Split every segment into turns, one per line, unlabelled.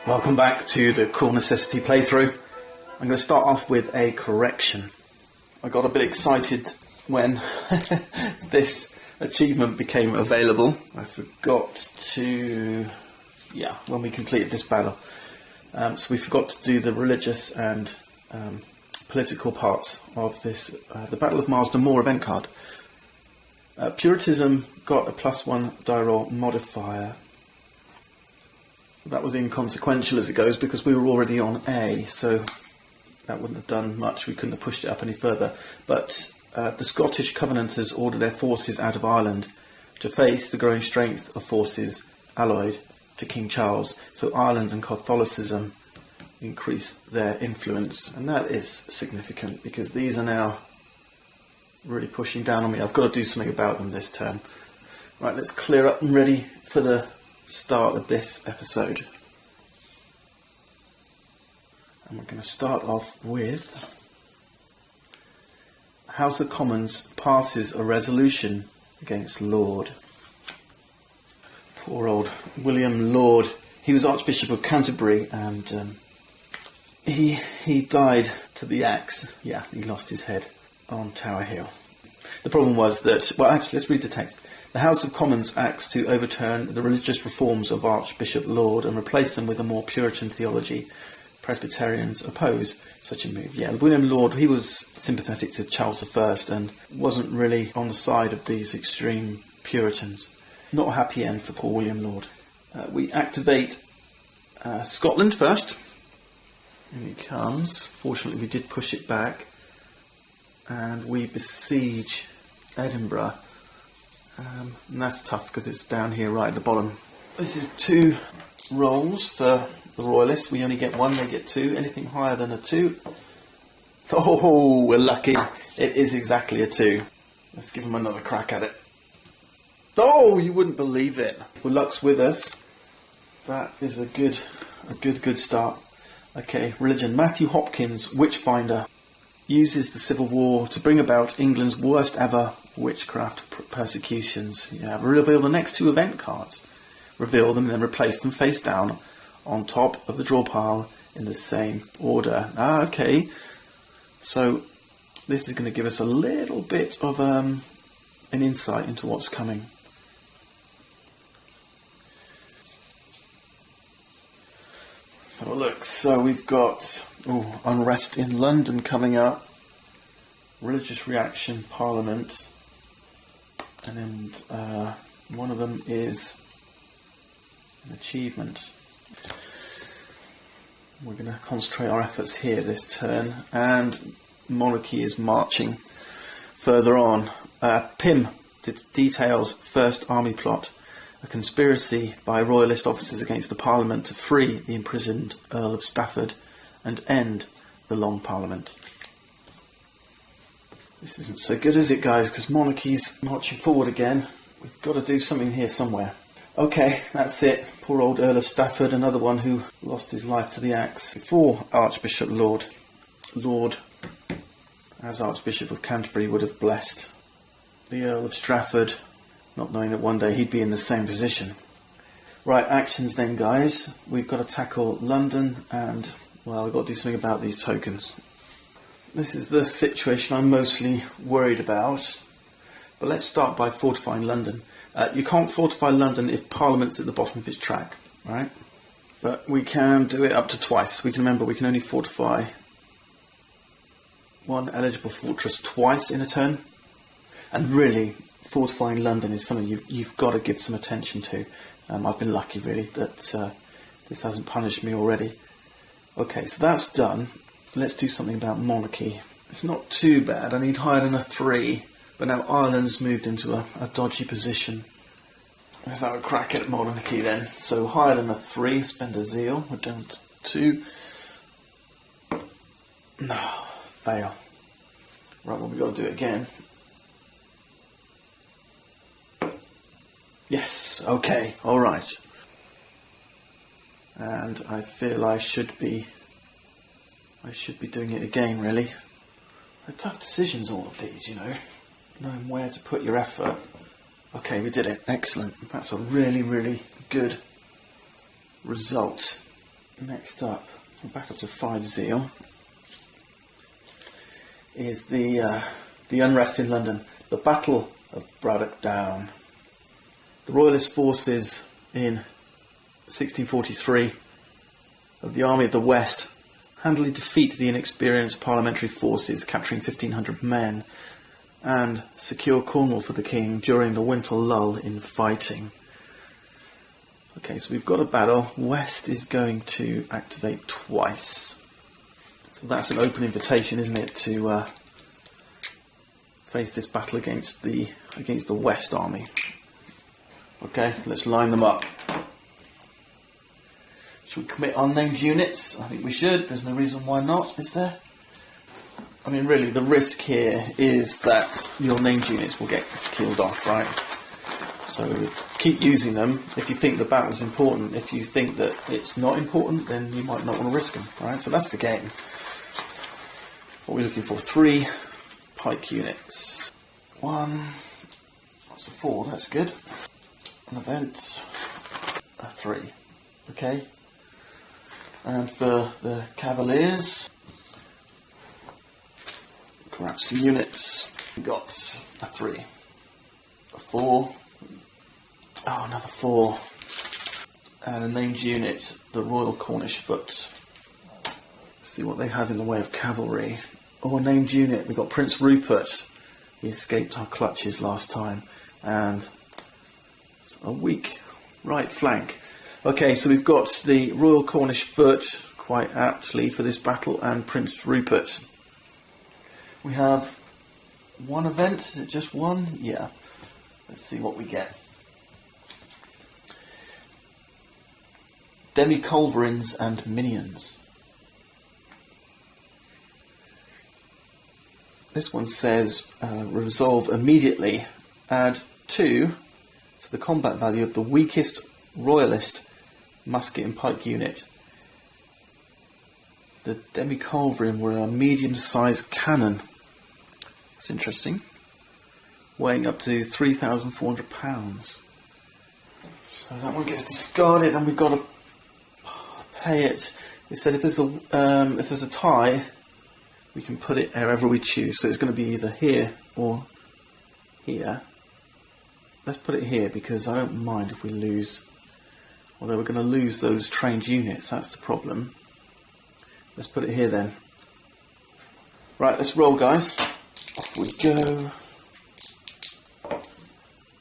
Welcome back to the Cruel Necessity playthrough. I'm going to start off with a correction. I got a bit excited when this achievement became available. I forgot to... when we completed this battle. So we forgot to do the religious and political parts of this, the Battle of Marsden Moor event card. Puritanism got a +1 die roll modifier. That was inconsequential as it goes because we were already on A, so that wouldn't have done much. We couldn't have pushed it up any further. But the Scottish Covenanters ordered their forces out of Ireland to face the growing strength of forces allied to King Charles. So Ireland and Catholicism increased their influence, and that is significant because these are now really pushing down on me. I've got to do something about them this turn. Right, let's clear up and ready for the start of this episode. And we're going to start off with House of Commons passes a resolution against Laud. Poor old William Laud. He was Archbishop of Canterbury, and he died to the axe. Yeah, he lost his head on Tower Hill. The problem was that, well, actually, let's read the text. The House of Commons acts to overturn the religious reforms of Archbishop Laud and replace them with a more Puritan theology. Presbyterians oppose such a move. Yeah, William Laud, he was sympathetic to Charles I and wasn't really on the side of these extreme Puritans. Not a happy end for poor William Laud. We activate Scotland first. Here he comes. Fortunately, we did push it back. And we besiege Edinburgh. And that's tough because it's down here right at the bottom. This is 2 rolls for the Royalists. We only get 1, they get 2. Anything higher than a 2. Oh, we're lucky. It is exactly a 2. Let's give them another crack at it. Oh, you wouldn't believe it. Well, luck's with us. That is a good start. Okay, religion. Matthew Hopkins, Witchfinder, uses the Civil War to bring about England's worst ever witchcraft persecutions. Yeah, reveal the next 2 event cards. Reveal them and then replace them face down on top of the draw pile in the same order. Okay. So this is going to give us a little bit of an insight into what's coming. Have a look. So we've got unrest in London coming up. Religious reaction, Parliament. And then one of them is an achievement. We're going to concentrate our efforts here this turn. And monarchy is marching further on. Pym details first army plot. A conspiracy by royalist officers against the Parliament to free the imprisoned Earl of Stafford and end the Long Parliament. This isn't so good, is it, guys? Because monarchy's marching forward again. We've got to do something here somewhere. Okay, that's it. Poor old Earl of Stafford, another one who lost his life to the axe. Before Archbishop Laud, as Archbishop of Canterbury, would have blessed the Earl of Strafford, not knowing that one day he'd be in the same position. Right, actions then, guys. We've got to tackle London and, well, we've got to do something about these tokens. This is the situation I'm mostly worried about. But let's start by fortifying London. You can't fortify London if Parliament's at the bottom of its track, right? But we can do it up to twice. We can only fortify 1 eligible fortress twice in a turn. And really, fortifying London is something you've got to give some attention to. I've been lucky, really, that this hasn't punished me already. Okay, so that's done. Let's do something about monarchy. It's not too bad. I need higher than a 3. But now Ireland's moved into a dodgy position. Let's have a crack at monarchy then. So higher than a 3, spend a zeal. We're down to 2. No, fail. Right, well, we've got to do it again. Yes, okay, alright. And I feel I should be doing it again, really. They're tough decisions, all of these, you know. Knowing where to put your effort. Okay, we did it. Excellent. That's a really, really good result. Next up, back up to 5 zeal, is the unrest in London, the Battle of Braddock Down. The Royalist forces in 1643 of the Army of the West handily defeat the inexperienced parliamentary forces, capturing 1,500 men, and secure Cornwall for the king during the winter lull in fighting. Okay, so we've got a battle. West is going to activate twice. So that's an open invitation, isn't it, to face this battle against the West Army. Okay, let's line them up. Should we commit unnamed units? I think we should. There's no reason why not, is there? I mean, really, the risk here is that your named units will get killed off, right? So keep using them if you think the battle's important. If you think that it's not important, then you might not want to risk them, right? So that's the game. What are we looking for? 3 pike units. 1, that's a 4, that's good. An event, a 3, okay. And for the Cavaliers, grab some units. We got a 3, a 4, oh, another 4, and a named unit, the Royal Cornish Foot. See what they have in the way of cavalry. Oh, a named unit, we got Prince Rupert. He escaped our clutches last time, and a weak right flank. Okay, so we've got the Royal Cornish Foot, quite aptly for this battle, and Prince Rupert. We have 1 event, is it just 1? Yeah. Let's see what we get. Demi-culverins and minions. This one says resolve immediately, add 2 to the combat value of the weakest royalist musket and pike unit. The Demi-culverin were a medium-sized cannon. That's interesting. Weighing up to £3,400. So that one gets discarded, and we've got to pay it. It said if there's a tie, we can put it wherever we choose. So it's going to be either here or here. Let's put it here because I don't mind if we lose. Although we're going to lose those trained units, that's the problem. Let's put it here then. Right, let's roll, guys. Off we go.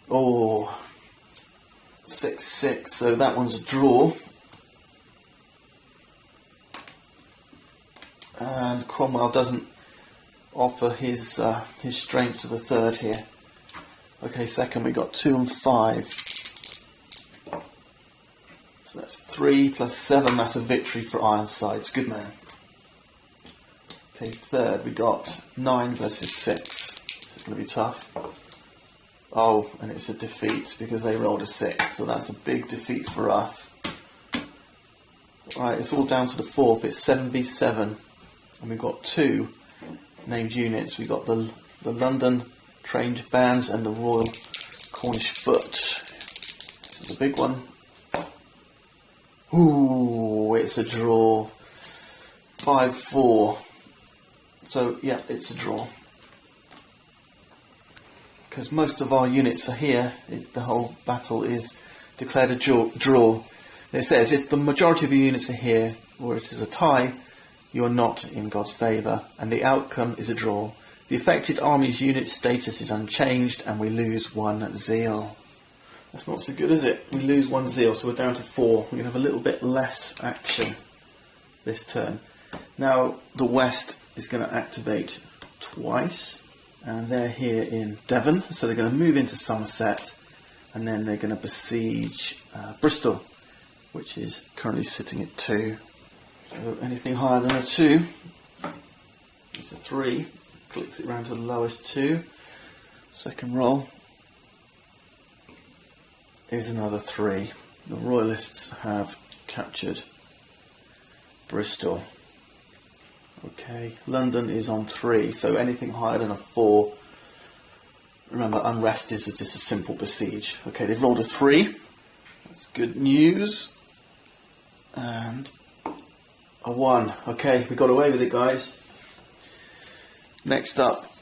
Oh, 6-6, so that one's a draw. And Cromwell doesn't offer his strength to the 3rd here. Okay, second we got 2 and 5. So that's 3 plus 7, that's a victory for Ironsides. Good man. Okay, 3rd we got 9 versus 6. This is going to be tough. Oh, and it's a defeat because they rolled a 6, so that's a big defeat for us. Right, it's all down to the 4th. It's 7v7, and we've got 2 named units. We've got the London trained bands and the Royal Cornish Foot. This is a big one. Ooh, it's a draw. 5-4. So, yeah, it's a draw. Because most of our units are here, the whole battle is declared a draw. And it says, if the majority of your units are here, or it is a tie, you are not in God's favour, and the outcome is a draw. The affected army's unit status is unchanged, and we lose 1 zeal. That's not so good, is it? We lose 1 zeal, so we're down to 4. We're going to have a little bit less action this turn. Now, the West is going to activate twice, and they're here in Devon, so they're going to move into Somerset, and then they're going to besiege Bristol, which is currently sitting at 2. So anything higher than a 2 is a 3. Clicks it round to the lowest 2. Second roll is another 3. The Royalists have captured Bristol. Okay, London is on 3, so anything higher than a 4. Remember, unrest is just a simple besiege. Okay, they've rolled a 3. That's good news. And A 1. Okay, we got away with it, guys. Next up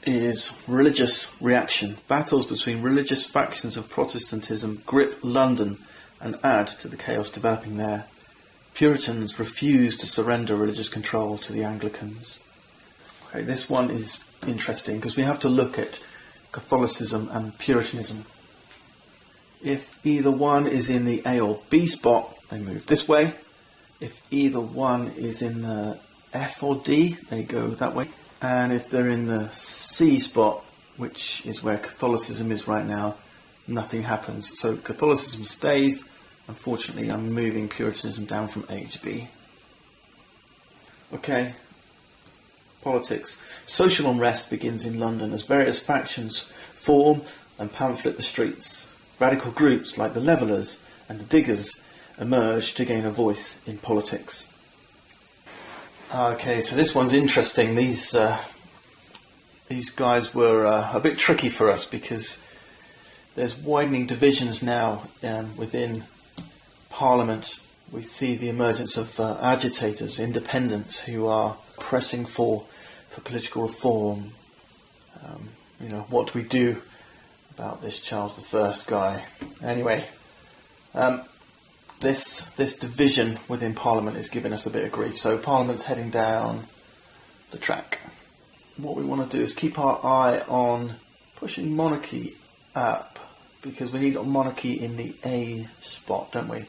is religious reaction. Battles between religious factions of Protestantism grip London and add to the chaos developing there. Puritans refuse to surrender religious control to the Anglicans. Okay, this one is interesting because we have to look at Catholicism and Puritanism. If either one is in the A or B spot, they move this way. If either one is in the F or D, they go that way. And if they're in the C spot, which is where Catholicism is right now, nothing happens. So Catholicism stays. Unfortunately, I'm moving Puritanism down from A to B. Okay. Politics. Social unrest begins in London as various factions form and pamphlet the streets. Radical groups like the Levellers and the Diggers emerge to gain a voice in politics. Okay, so this one's interesting. These guys were a bit tricky for us because there's widening divisions now within Parliament. We see the emergence of agitators, independents, who are pressing for political reform. What do we do about this Charles I guy? Anyway, this division within Parliament is giving us a bit of grief. So Parliament's heading down the track. What we want to do is keep our eye on pushing monarchy up, because we need a monarchy in the A spot, don't we?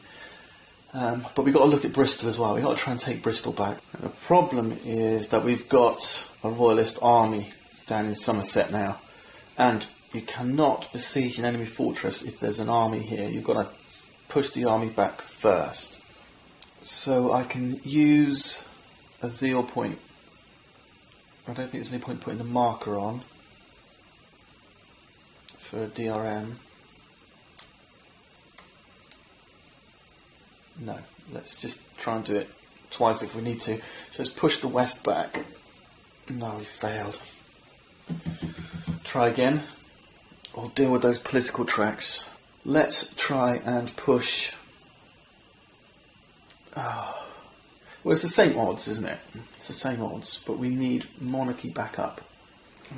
But we've got to look at Bristol as well. We've got to try and take Bristol back. And the problem is that we've got a royalist army down in Somerset now, and you cannot besiege an enemy fortress if there's an army here. You've got to push the army back first. So I can use a zeal point. I don't think there's any point putting the marker on for a DRM. No, let's just try and do it twice if we need to. So let's push the west back. No, we failed. Try again. Or deal with those political tracks. Let's try and push... well, it's the same odds, isn't it? It's the same odds, but we need monarchy back up.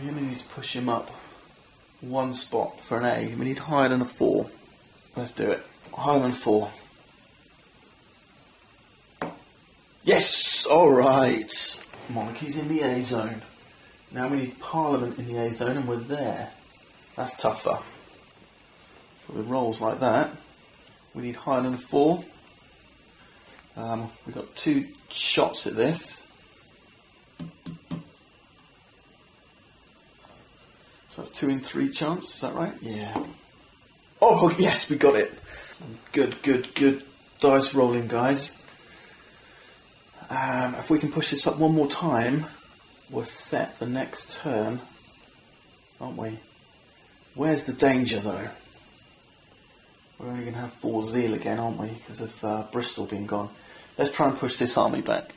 We only need to push him up one spot for an A. We need higher than a 4. Let's do it. Higher than 4. Yes! Alright! Monarchy's in the A zone. Now we need Parliament in the A zone and we're there. That's tougher. But with rolls like that, we need higher than a 4. We've got 2 shots at this. So that's 2 in 3 chance, is that right? Yeah. Oh yes, we got it. Good dice rolling, guys. If we can push this up one more time, we're set for next turn, aren't we? Where's the danger, though? We're only going to have 4 zeal again, aren't we? Because of Bristol being gone. Let's try and push this army back.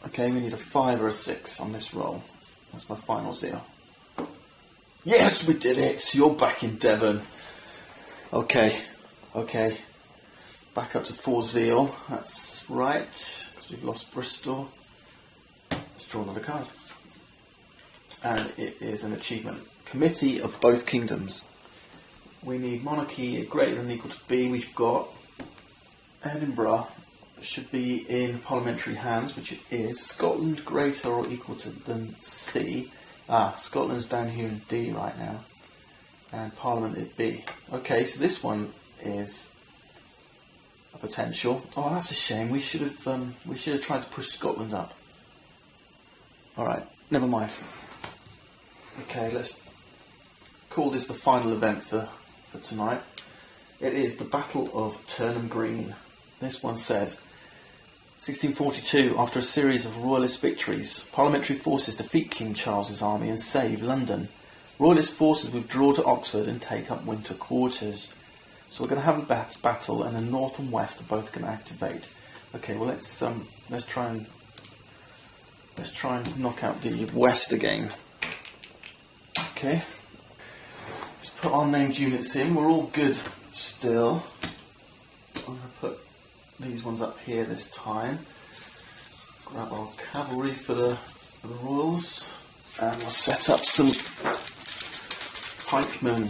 Okay, we need a 5 or a 6 on this roll. That's my final zeal. Yes, we did it! You're back in Devon. Okay. Back up to 4 zeal. That's right. We've lost Bristol. Let's draw another card. And it is an achievement. Committee of both kingdoms. We need monarchy greater than or equal to B. We've got Edinburgh should be in parliamentary hands, which it is. Scotland greater or equal to than C. Scotland's down here in D right now. And Parliament at B. Okay, so this one is a potential. Oh, that's a shame. We should have tried to push Scotland up. Alright, never mind. Okay, let's call this the final event for tonight. It is the Battle of Turnham Green. This one says, 1642, after a series of royalist victories, parliamentary forces defeat King Charles's army and save London. Royalist forces withdraw to Oxford and take up winter quarters. So we're going to have a battle, and the north and west are both going to activate. Okay, well let's try and knock out the west again. Okay, let's put our named units in. We're all good still. I'm going to put these ones up here this time. Grab our cavalry for the Royals, and we'll set up some pikemen.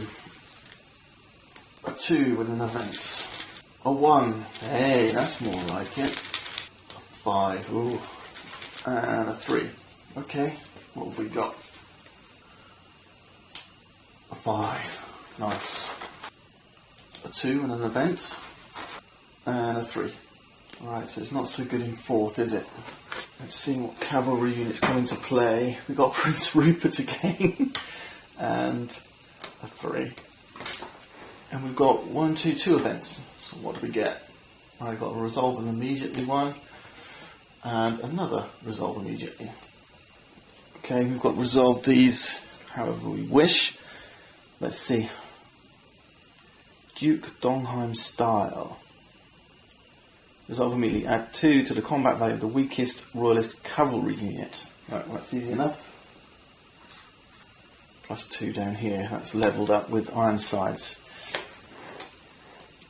A 2 with an event. A 1. Hey, that's more like it. A 5. Ooh. And a 3. Okay, what have we got? A 5. Nice. A 2 and an event. And a 3. Alright, so it's not so good in 4th, is it? Let's see what cavalry units come into play. We've got Prince Rupert again. And a 3. And we've got 1, 2, 2 events. So what do we get? I've got a resolve them immediately one. And another resolve immediately. Okay, we've got resolved these however we wish. Let's see. Duke Dongheim style. Resolve immediately. Add 2 to the combat value of the weakest royalist cavalry unit. Right, well, that's easy enough. Plus 2 down here. That's levelled up with Ironsides.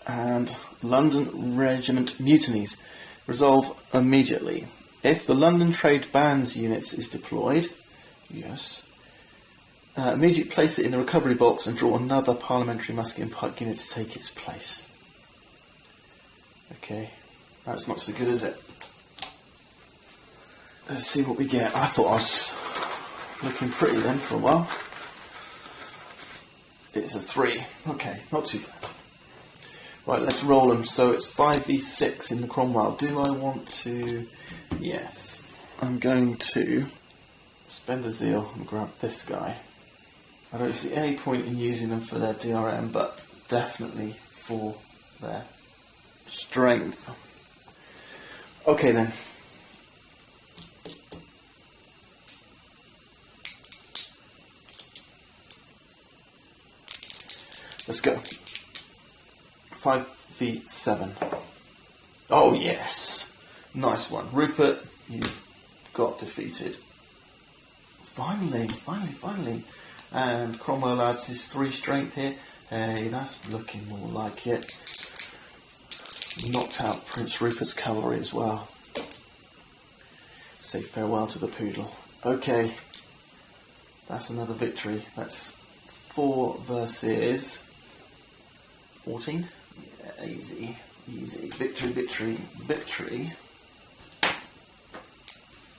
And London Regiment mutinies. Resolve immediately. If the London Trade Bands units is deployed, yes, immediately place it in the recovery box and draw another Parliamentary Musket and Pike unit to take its place. Okay, that's not so good, is it? Let's see what we get. I thought I was looking pretty then for a while. It's a 3. Okay, not too bad. Right, let's roll them. So it's 5v6 in the Cromwell. Do I want to? Yes. I'm going to spend a zeal and grab this guy. I don't see any point in using them for their DRM, but definitely for their strength. Okay then. Let's go. 5v7. Oh yes! Nice one. Rupert, you've got defeated. Finally. And Cromwell adds his 3 strength here. Hey, that's looking more like it. Knocked out Prince Rupert's cavalry as well. Say farewell to the poodle. Okay. That's another victory. That's 4 versus 14. Yeah, easy. Victory.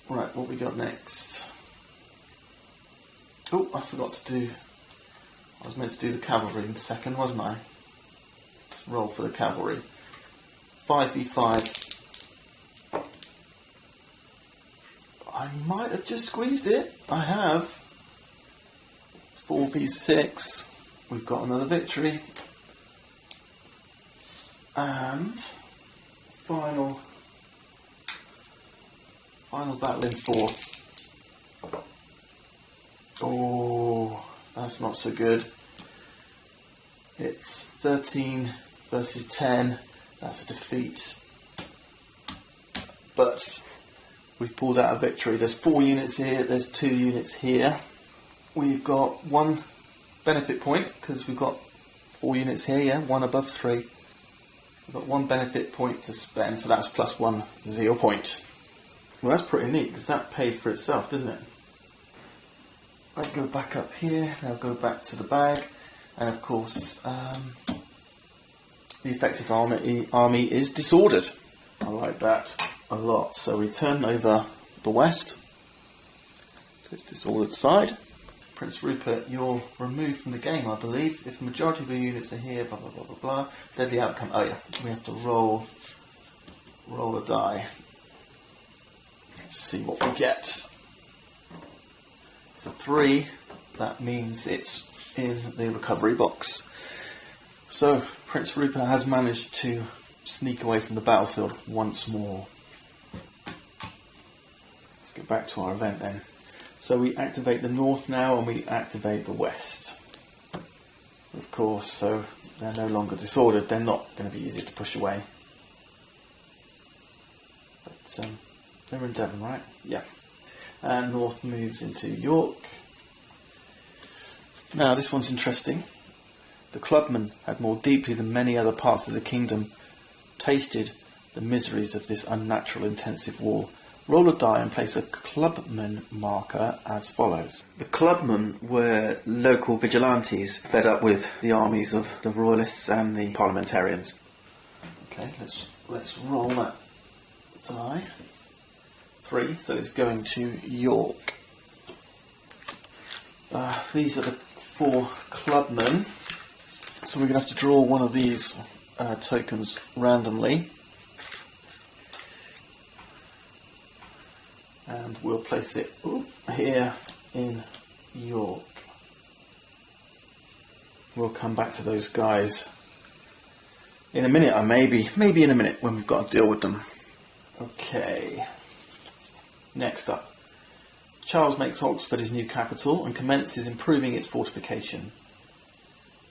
Right, what we got next? Oh, I forgot to do... I was meant to do the cavalry in a second, wasn't I? Let's roll for the cavalry. 5v5. I might have just squeezed it. I have. 4v6. We've got another victory. And final battle in 4. Oh, that's not so good. It's 13 versus 10. That's a defeat. But we've pulled out a victory. There's 4 units here. There's 2 units here. We've got 1 benefit point because we've got 4 units here. Yeah, 1 above 3. We've got 1 benefit point to spend, so that's plus 1 zeal point. Well, that's pretty neat because that paid for itself, didn't it? I'll go back up here. I'll go back to the bag, and of course, the effective army is disordered. I like that a lot. So we turn over the west to its disordered side. Prince Rupert, you're removed from the game, I believe. If the majority of your units are here, blah blah blah blah blah. Deadly outcome. Oh yeah, we have to roll a die. Let's see what we get. It's a 3. That means it's in the recovery box. So Prince Rupert has managed to sneak away from the battlefield once more. Let's get back to our event then. So we activate the north now and we activate the west. Of course, so they're no longer disordered. They're not going to be easy to push away. But they're in Devon, right? Yeah. And north moves into York. Now this one's interesting. The clubmen had more deeply than many other parts of the kingdom tasted the miseries of this unnatural intensive war, Roll a die and place a clubman marker as follows. The clubmen were local vigilantes fed up with the armies of the royalists and the parliamentarians. Okay, let's roll that die. 3, so it's going to York. These are the 4 clubmen. So we're going to have to draw one of these tokens randomly. And we'll place it here in York. We'll come back to those guys in a minute, or maybe in a minute when we've got to deal with them. Okay. Next up. Charles makes Oxford his new capital and commences improving its fortification.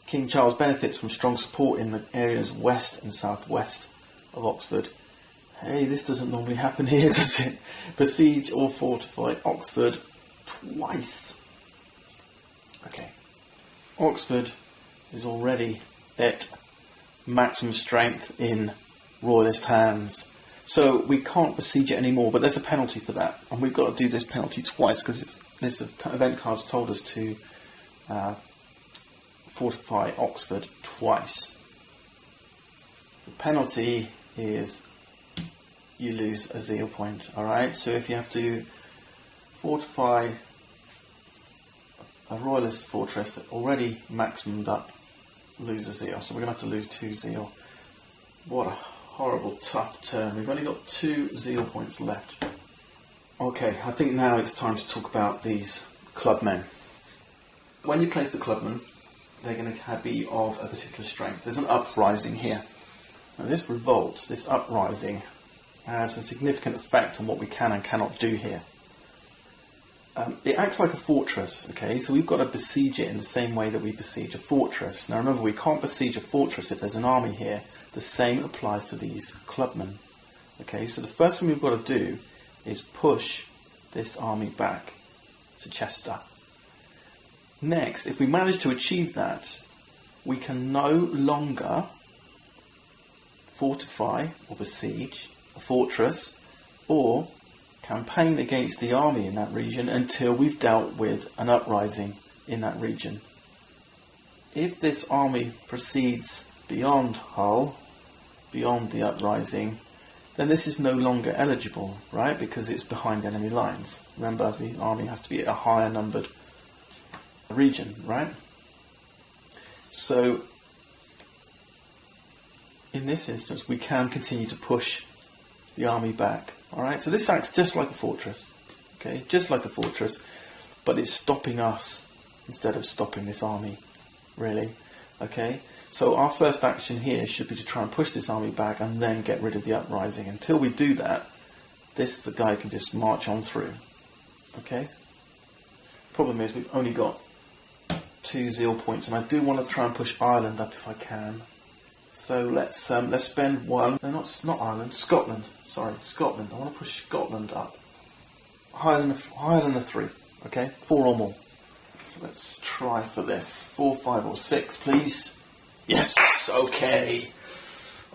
King Charles benefits from strong support in the areas west and southwest of Oxford. Hey, this doesn't normally happen here, does it? Besiege or fortify Oxford twice. Okay. Oxford is already at maximum strength in royalist hands. So we can't besiege it anymore, but there's a penalty for that. And we've got to do this penalty twice because this event card's told us to fortify Oxford twice. The penalty is you lose a zeal point, alright? So if you have to fortify a royalist fortress that already maximumed up, lose a zeal. So we're going to have to lose 2 zeal. What a horrible, tough turn. We've only got 2 zeal points left. Okay, I think now it's time to talk about these clubmen. When you place the clubmen, they're going to be of a particular strength. There's an uprising here. Now this revolt, this uprising, has a significant effect on what we can and cannot do here. It acts like a fortress, okay, so we've got to besiege it in the same way that we besiege a fortress. Now remember, we can't besiege a fortress if there's an army here. The same applies to these clubmen. Okay, so the first thing we've got to do is push this army back to Chester. Next, if we manage to achieve that, we can no longer fortify or besiege a fortress or campaign against the army in that region until we've dealt with an uprising in that region. If this army proceeds beyond Hull, beyond the uprising, then this is no longer eligible, right? Because it's behind enemy lines. Remember, the army has to be a higher numbered region, right? So, in this instance, we can continue to push the army back, alright? So this acts just like a fortress, okay? Just like a fortress, but it's stopping us instead of stopping this army, really, okay? So our first action here should be to try and push this army back and then get rid of the uprising. Until we do that, the guy can just march on through, okay? Problem is we've only got 2 zeal points, and I do want to try and push Ireland up if I can. So let's spend 1. No, not Ireland. Scotland. Sorry, Scotland. I want to push Scotland up. Higher than a 3. Okay, 4 or more. So let's try for this. 4, 5, or 6, please. Yes. Okay.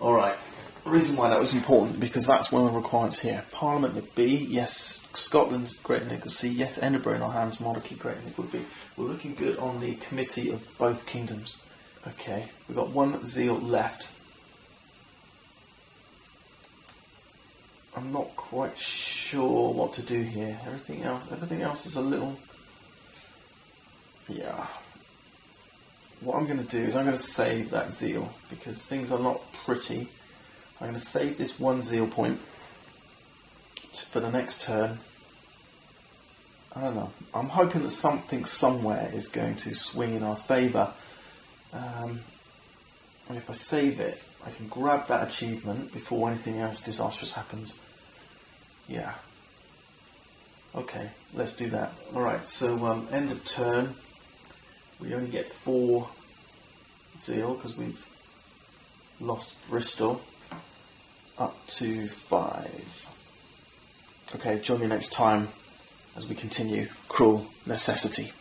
All right. The reason why that was important because that's one of the requirements here. Parliament at B. Yes. Scotland, Great and Equal C. Yes. Edinburgh in our hands. Monarchy, Great and Equal B. We're looking good on the committee of both kingdoms. Okay, we've got 1 zeal left. I'm not quite sure what to do here. Everything else is a little... Yeah. What I'm going to do is I'm going to save that zeal because things are not pretty. I'm going to save this 1 zeal point for the next turn. I don't know. I'm hoping that something somewhere is going to swing in our favour. And if I save it, I can grab that achievement before anything else disastrous happens. Yeah. Okay, let's do that. Alright, so end of turn. We only get 4 zeal because we've lost Bristol. Up to 5. Okay, join me next time as we continue Cruel Necessity.